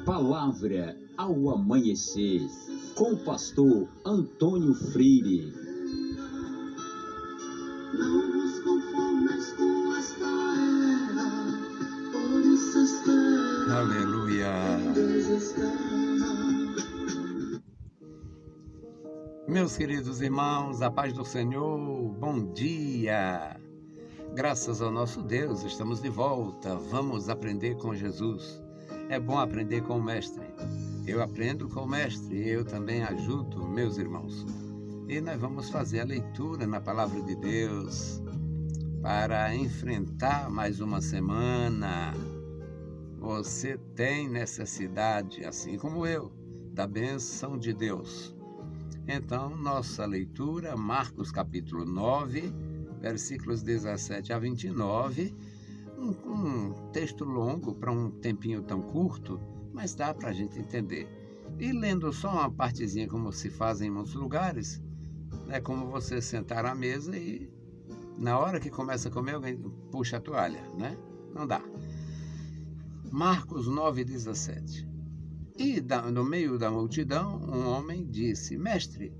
Palavra ao amanhecer, com o pastor Antônio Freire. Não nos conformes com esta era, por isso espera. Aleluia. Meus queridos irmãos, a paz do Senhor, bom dia. Graças ao nosso Deus, estamos de volta. Vamos aprender com Jesus. É bom aprender com o Mestre. Eu aprendo com o Mestre e eu também ajudo meus irmãos. E nós vamos fazer a leitura na Palavra de Deus para enfrentar mais uma semana. Você tem necessidade, assim como eu, da bênção de Deus. Então, nossa leitura, Marcos capítulo 9, versículos 17 a 29, um texto longo para um tempinho tão curto, mas dá para a gente entender. E lendo só uma partezinha, como se faz em muitos lugares, é como você sentar à mesa e na hora que começa a comer, alguém puxa a toalha, né? Não dá. Marcos 9, 17. E no meio da multidão, um homem disse: Mestre,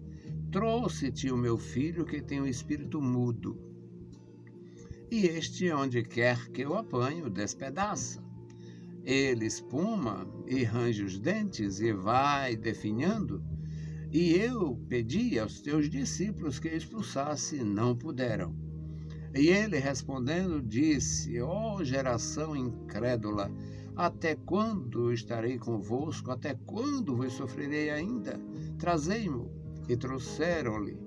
trouxe-te o meu filho que tem um espírito mudo. E este, onde quer que eu apanho, despedaça. Ele espuma e range os dentes e vai definhando. E eu pedi aos teus discípulos que expulsasse, não puderam. E ele respondendo disse: ó geração incrédula, até quando estarei convosco? Até quando vos sofrerei ainda? Trazei-mo. E trouxeram-lhe.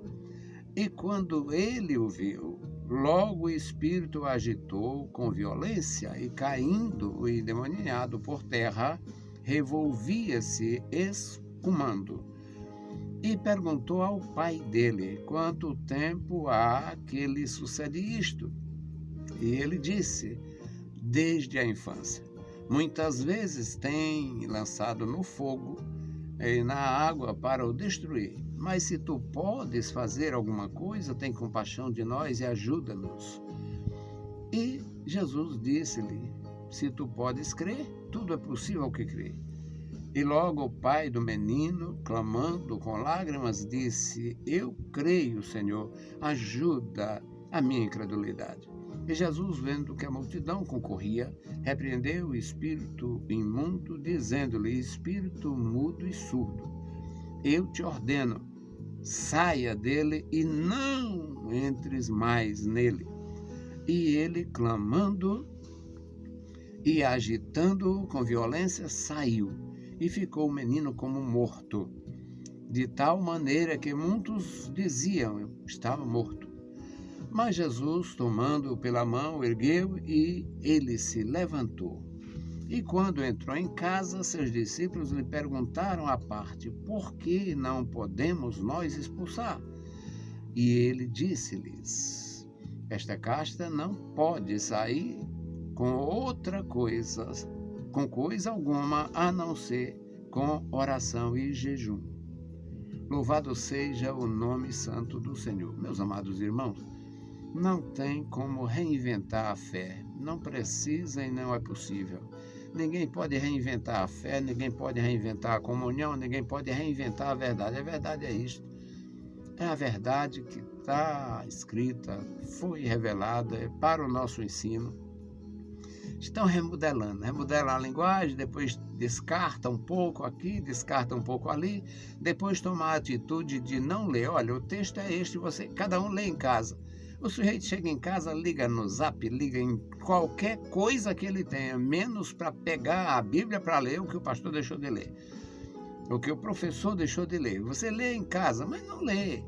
E quando ele o viu, logo o espírito agitou com violência e, caindo o endemoniado por terra, revolvia-se espumando. E perguntou ao pai dele: quanto tempo há que lhe sucede isto? E ele disse: desde a infância. Muitas vezes tem lançado no fogo e na água para o destruir. Mas se tu podes fazer alguma coisa, tem compaixão de nós e ajuda-nos. E Jesus disse-lhe: se tu podes crer, tudo é possível ao que crê. E logo o pai do menino, clamando com lágrimas, disse: eu creio, Senhor, ajuda a minha incredulidade. E Jesus, vendo que a multidão concorria, repreendeu o espírito imundo, dizendo-lhe: espírito mudo e surdo, eu te ordeno, saia dele e não entres mais nele. E ele, clamando e agitando-o com violência, saiu, e ficou o menino como morto, de tal maneira que muitos diziam: estava morto. Mas Jesus, tomando-o pela mão, ergueu e ele se levantou. E quando entrou em casa, seus discípulos lhe perguntaram à parte: por que não podemos nós expulsar? E ele disse-lhes: esta casta não pode sair com coisa alguma, a não ser com oração e jejum. Louvado seja o nome santo do Senhor. Meus amados irmãos, não tem como reinventar a fé. Não precisa e não é possível. Ninguém pode reinventar a fé, ninguém pode reinventar a comunhão, ninguém pode reinventar a verdade. A verdade é isto. É a verdade que está escrita, foi revelada, é para o nosso ensino. Estão remodelando a linguagem, depois descarta um pouco aqui, descarta um pouco ali, depois toma a atitude de não ler. Olha, o texto é este, cada um lê em casa. O sujeito chega em casa, liga no Zap, liga em qualquer coisa que ele tenha, menos para pegar a Bíblia para ler o que o pastor deixou de ler, o que o professor deixou de ler. Você lê em casa, mas não lê.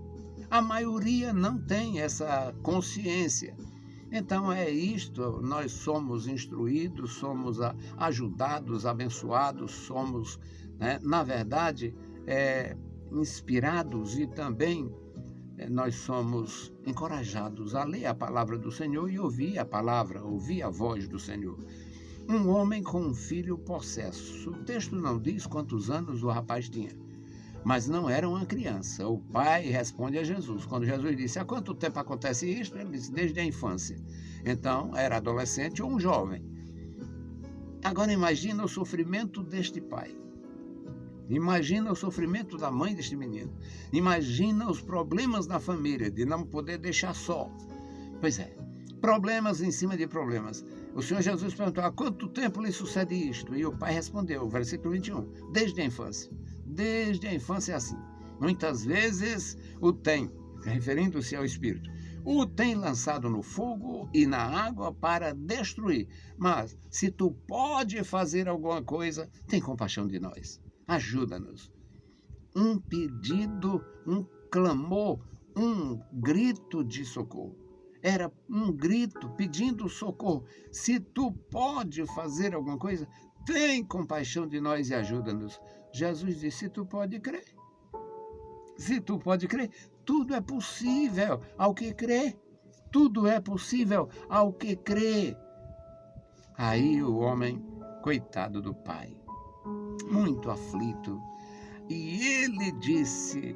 A maioria não tem essa consciência. Então é isto, nós somos instruídos, somos ajudados, abençoados, somos, na verdade, inspirados e também nós somos encorajados a ler a palavra do Senhor e ouvir a voz do Senhor. Um homem com um filho possesso. O texto não diz quantos anos o rapaz tinha, mas não era uma criança. O pai responde a Jesus. Quando Jesus disse: há quanto tempo acontece isto? Ele disse: desde a infância. Então, era adolescente ou um jovem. Agora imagina o sofrimento deste pai. Imagina o sofrimento da mãe deste menino. Imagina os problemas na família, de não poder deixar só. Pois é, problemas em cima de problemas. O Senhor Jesus perguntou: há quanto tempo lhe sucede isto? E o pai respondeu, versículo 21, desde a infância. Desde a infância é assim. Muitas vezes o tem, referindo-se ao Espírito, o tem lançado no fogo e na água para destruir. Mas, se tu pode fazer alguma coisa, tem compaixão de nós. Ajuda-nos. Um pedido, um clamor, um grito de socorro. Era um grito pedindo socorro. Se tu pode fazer alguma coisa, tem compaixão de nós e ajuda-nos. Jesus disse: se tu pode crer. Se tu pode crer, tudo é possível ao que crê. Tudo é possível ao que crê. Aí o homem, coitado do pai, muito aflito, e ele disse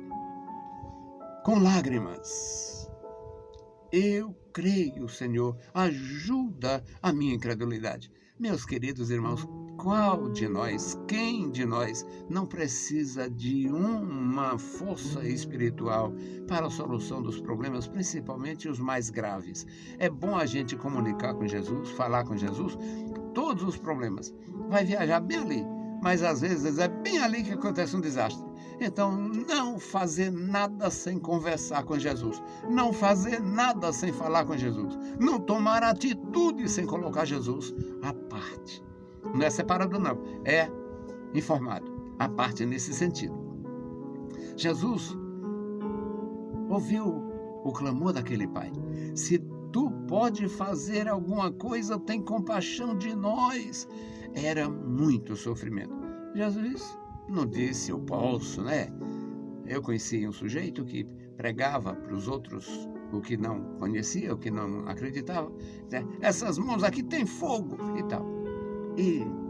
com lágrimas: eu creio, Senhor, ajuda a minha incredulidade. Meus queridos irmãos, qual de nós, quem de nós não precisa de uma força espiritual para a solução dos problemas, principalmente os mais graves? É bom a gente comunicar com Jesus, falar com Jesus, todos os problemas. Vai viajar bem ali, mas às vezes é bem ali que acontece um desastre. Então, não fazer nada sem conversar com Jesus. Não fazer nada sem falar com Jesus. Não tomar atitude sem colocar Jesus à parte. Não é separado, não. É informado. À parte nesse sentido. Jesus ouviu o clamor daquele pai. Se tu pode fazer alguma coisa, tem compaixão de nós. Era muito sofrimento. Jesus não disse: eu posso, né? Eu conheci um sujeito que pregava para os outros o que não conhecia, o que não acreditava, né? Essas mãos aqui têm fogo e tal.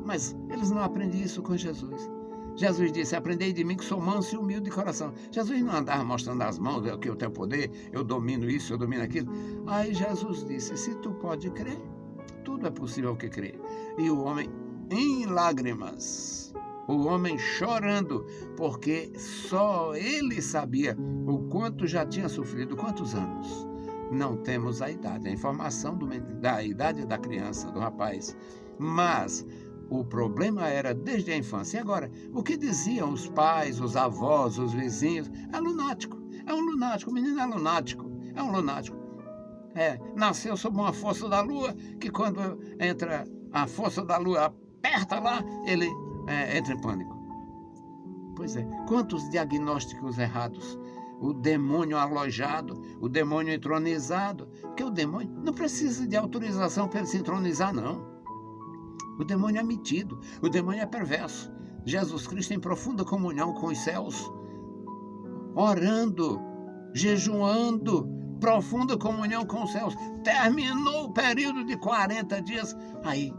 Mas eles não aprendem isso com Jesus. Jesus disse: aprendei de mim que sou manso e humilde de coração. Jesus não andava mostrando as mãos, que eu tenho poder, eu domino isso, eu domino aquilo. Aí Jesus disse: se tu pode crer, tudo é possível ao que crer. E o homem em lágrimas, o homem chorando, porque só ele sabia o quanto já tinha sofrido, quantos anos. Não temos a idade, a informação da idade da criança, do rapaz. Mas o problema era desde a infância. E agora, o que diziam os pais, os avós, os vizinhos? É lunático, o menino é lunático, é um lunático. Nasceu sob uma força da lua, que quando entra a força da lua, aperta lá, ele entra em pânico. Pois é, quantos diagnósticos errados. O demônio alojado, o demônio entronizado. Porque o demônio não precisa de autorização para ele se entronizar, não. O demônio é metido, o demônio é perverso. Jesus Cristo em profunda comunhão com os céus, orando, jejuando, profunda comunhão com os céus. Terminou o período de 40 dias, aí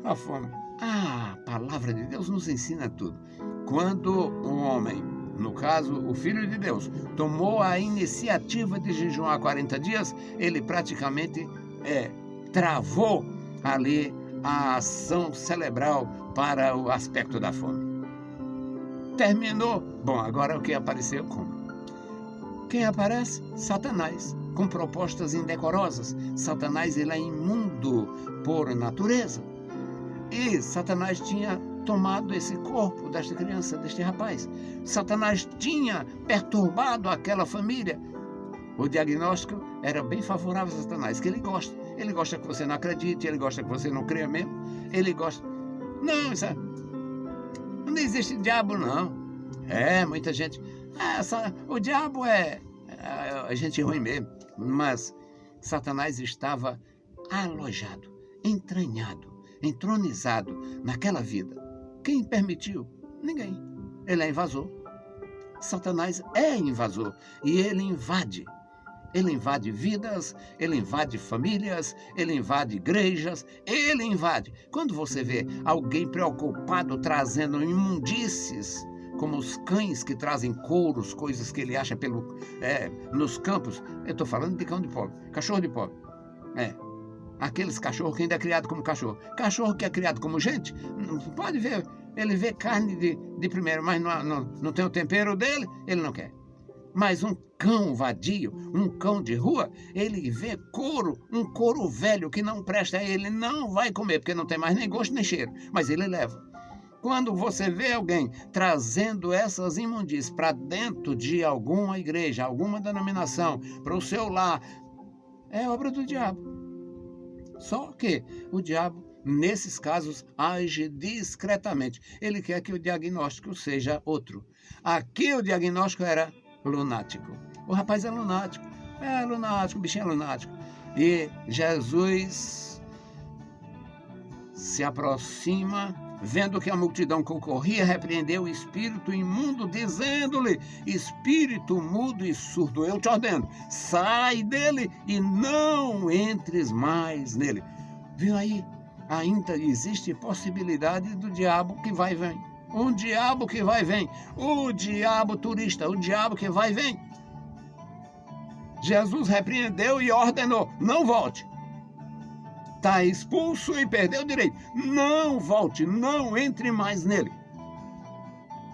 a fome. A palavra de Deus nos ensina tudo. Quando um homem, no caso o Filho de Deus, tomou a iniciativa de jejuar 40 dias, ele praticamente travou ali a ação cerebral para o aspecto da fome. Terminou. Bom, agora o que apareceu como? Quem aparece? Satanás, com propostas indecorosas. Satanás, ele é imundo por natureza. E Satanás tinha tomado esse corpo desta criança, deste rapaz. Satanás tinha perturbado aquela família. O diagnóstico era bem favorável a Satanás, que ele gosta. Ele gosta que você não acredite, ele gosta que você não creia mesmo. Ele gosta... Não existe diabo, não. Muita gente... o diabo é gente ruim mesmo. Mas Satanás estava alojado, entranhado, entronizado naquela vida. Quem permitiu? Ninguém. Ele é invasor. Satanás é invasor e ele invade. Ele invade vidas, ele invade famílias, ele invade igrejas, ele invade. Quando você vê alguém preocupado trazendo imundícies, como os cães que trazem couros, coisas que ele acha nos campos, eu estou falando de cão de pobre, cachorro de pobre. aqueles cachorros que ainda é criado como cachorro. Cachorro que é criado como gente, pode ver, ele vê carne de primeiro, mas não tem o tempero dele, ele não quer. Mas um cão vadio, um cão de rua, ele vê couro, um couro velho que não presta, ele não vai comer, porque não tem mais nem gosto nem cheiro, mas ele leva. Quando você vê alguém trazendo essas imundícies para dentro de alguma igreja, alguma denominação, para o seu lar, é obra do diabo. Só que o diabo, nesses casos, age discretamente. Ele quer que o diagnóstico seja outro. Aqui o diagnóstico era lunático. O rapaz é lunático, o bichinho é lunático. E Jesus se aproxima, vendo que a multidão concorria, repreendeu o espírito imundo, dizendo-lhe: espírito mudo e surdo, eu te ordeno, sai dele e não entres mais nele. Viu aí? Ainda existe possibilidade do diabo que vai e vem. Um diabo que vai e vem. O diabo turista, o diabo que vai e vem. Jesus repreendeu e ordenou: não volte. Está expulso e perdeu o direito. Não volte, não entre mais nele.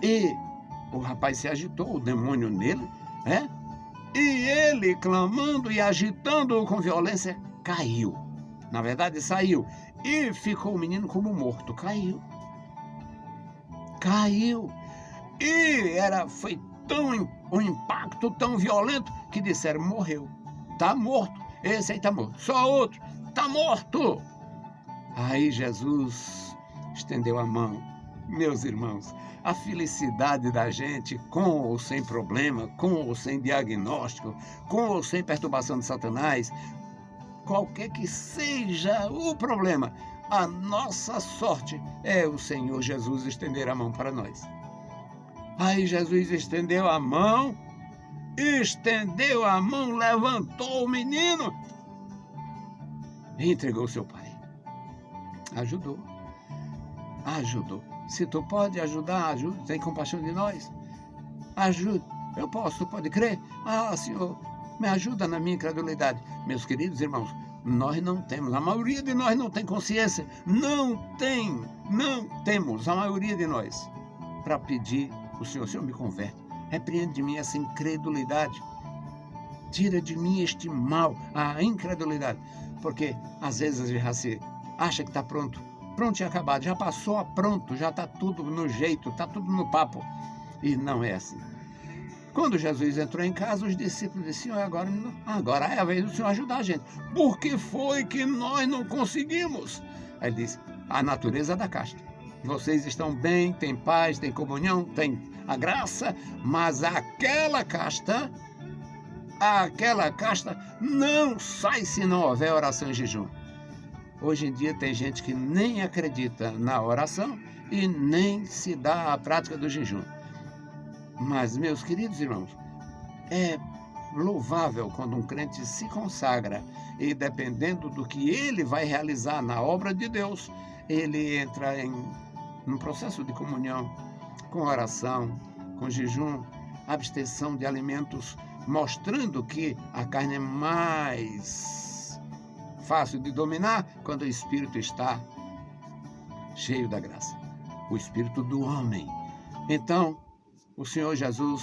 E o rapaz se agitou, o demônio nele, né? E ele, clamando e agitando-o com violência, caiu. Na verdade, saiu. E ficou o menino como morto. Caiu. E foi um impacto tão violento que disseram: morreu. Está morto. Esse aí está morto. Só outro. Está morto. Aí Jesus estendeu a mão. Meus irmãos, a felicidade da gente, com ou sem problema, com ou sem diagnóstico, com ou sem perturbação de Satanás, qualquer que seja o problema, a nossa sorte é o Senhor Jesus estender a mão para nós. Aí Jesus estendeu a mão, levantou o menino e entregou ao seu pai. Ajudou. Se tu pode ajudar, ajuda. Tem compaixão de nós? Ajuda. Eu posso, tu pode crer? Senhor, me ajuda na minha incredulidade. Meus queridos irmãos, nós não temos, a maioria de nós não tem consciência. Não temos, a maioria de nós, para pedir o Senhor me converte. Repreende de mim essa incredulidade. Tira de mim este mal, a incredulidade. Porque às vezes a gente já se acha que está pronto e acabado, já passou a pronto, já está tudo no jeito, está tudo no papo. E não é assim. Quando Jesus entrou em casa, os discípulos disseram: agora é a vez do Senhor ajudar a gente. Por que foi que nós não conseguimos? Aí ele disse: a natureza da casta. Vocês estão bem, têm paz, têm comunhão, têm a graça, mas aquela casta não sai se não houver oração e jejum. Hoje em dia tem gente que nem acredita na oração e nem se dá à prática do jejum. Mas, meus queridos irmãos, é louvável quando um crente se consagra e, dependendo do que ele vai realizar na obra de Deus, ele entra num processo de comunhão, com oração, com jejum, abstenção de alimentos, mostrando que a carne é mais fácil de dominar quando o espírito está cheio da graça, o espírito do homem. Então, o Senhor Jesus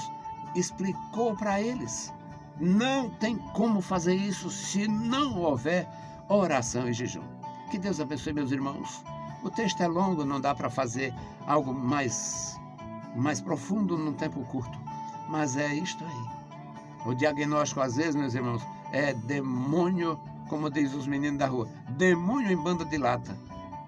explicou para eles: não tem como fazer isso se não houver oração e jejum. Que Deus abençoe, meus irmãos. O texto é longo, não dá para fazer algo mais profundo num tempo curto, mas é isto aí. O diagnóstico, às vezes, meus irmãos, é demônio, como diz os meninos da rua, demônio em banda de lata,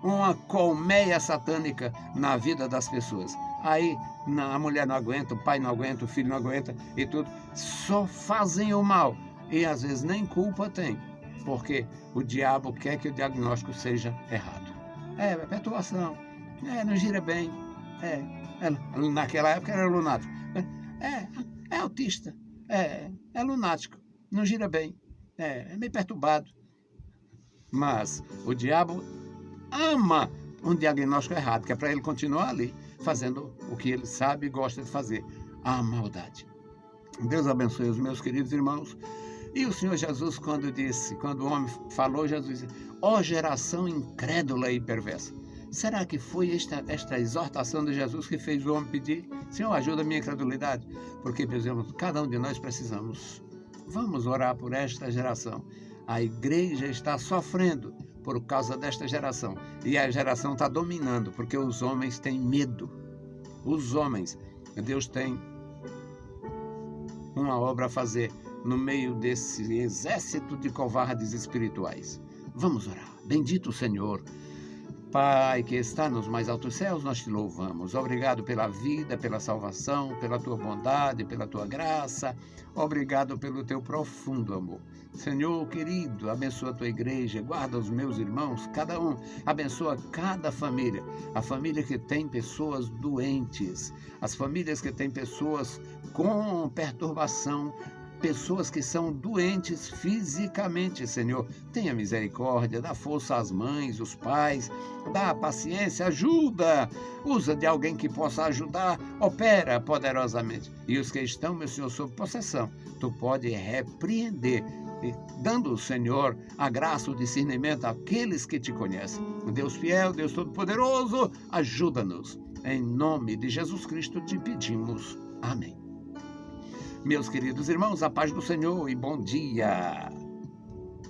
uma colmeia satânica na vida das pessoas. Aí a mulher não aguenta, o pai não aguenta, o filho não aguenta e tudo, só fazem o mal e às vezes nem culpa tem, porque o diabo quer que o diagnóstico seja errado. É perturbação, não gira bem, naquela época era lunático, é autista, é lunático, não gira bem, é meio perturbado. Mas o diabo ama um diagnóstico errado, que é para ele continuar ali, fazendo o que ele sabe e gosta de fazer, a maldade. Deus abençoe os meus queridos irmãos. E o Senhor Jesus, quando o homem falou, Jesus disse: Ó geração incrédula e perversa. Será que foi esta exortação de Jesus que fez o homem pedir: Senhor, ajuda a minha incredulidade? Porque, meus irmãos, cada um de nós precisamos. Vamos orar por esta geração. A igreja está sofrendo por causa desta geração. E a geração está dominando, porque os homens têm medo. Os homens. Deus tem uma obra a fazer no meio desse exército de covardes espirituais. Vamos orar. Bendito o Senhor. Pai que está nos mais altos céus, nós te louvamos. Obrigado pela vida, pela salvação, pela tua bondade, pela tua graça. Obrigado pelo teu profundo amor. Senhor querido, abençoa a tua igreja, guarda os meus irmãos, cada um. Abençoa cada família. A família que tem pessoas doentes, as famílias que têm pessoas com perturbação, pessoas que são doentes fisicamente, Senhor. Tenha misericórdia, dá força às mães, os pais, dá paciência, ajuda. Usa de alguém que possa ajudar, opera poderosamente. E os que estão, meu Senhor, sob possessão, tu pode repreender, dando, Senhor, a graça, o discernimento àqueles que te conhecem. Deus fiel, Deus todo-poderoso, ajuda-nos. Em nome de Jesus Cristo te pedimos. Amém. Meus queridos irmãos, a paz do Senhor e bom dia.